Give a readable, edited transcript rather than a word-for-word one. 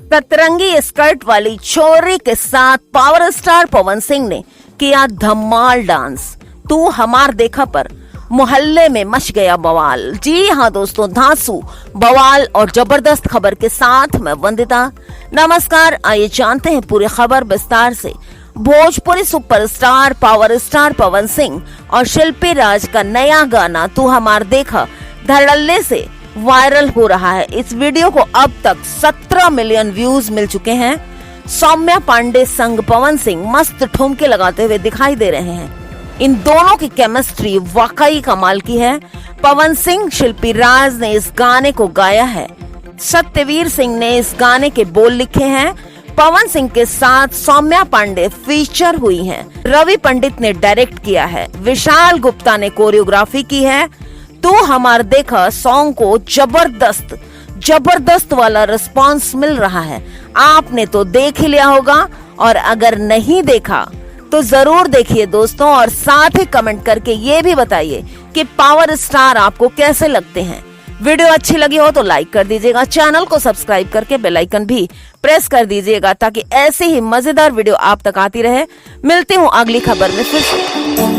सतरंगी स्कर्ट वाली छोरी के साथ पावर स्टार पवन सिंह ने किया धमाल डांस। तू हमार देखा पर मोहल्ले में मच गया बवाल। जी हाँ दोस्तों, धांसू बवाल और जबरदस्त खबर के साथ मैं वंदिता। नमस्कार, आइए जानते हैं पूरी खबर विस्तार से। Bhojpuri superstar power star Pawan Singh और शिल्पी राज का नया गाना तू हमार देखा धड़ल्ले से वायरल हो रहा है। इस वीडियो को अब तक 17 मिलियन व्यूज मिल चुके हैं। सौम्या पांडे संग पवन सिंह मस्त ठुमके लगाते हुए दिखाई दे रहे हैं। इन दोनों की केमिस्ट्री वाकई कमाल की है। पवन सिंह शिल्पी राज ने इस गाने को गाया है। सत्यवीर सिंह ने इस गाने के बोल लिखे हैं। पवन सिंह के साथ सौम्या पांडे फीचर हुई हैं। रवि पंडित ने डायरेक्ट किया है। विशाल गुप्ता ने कोरियोग्राफी की है। तू हमार देखा सॉन्ग को जबरदस्त वाला रिस्पांस मिल रहा है। आपने तो देख ही लिया होगा, और अगर नहीं देखा तो जरूर देखिए दोस्तों, और साथ ही कमेंट करके ये भी बताइए कि पावर स्टार आपको कैसे लगते हैं। वीडियो अच्छी लगी हो तो लाइक कर दीजिएगा, चैनल को सब्सक्राइब करके बेल आइकन भी प्रेस कर दीजिएगा ताकि ऐसे ही मजेदार वीडियो आप तक आती रहे। मिलती हूँ अगली खबर में फिर से।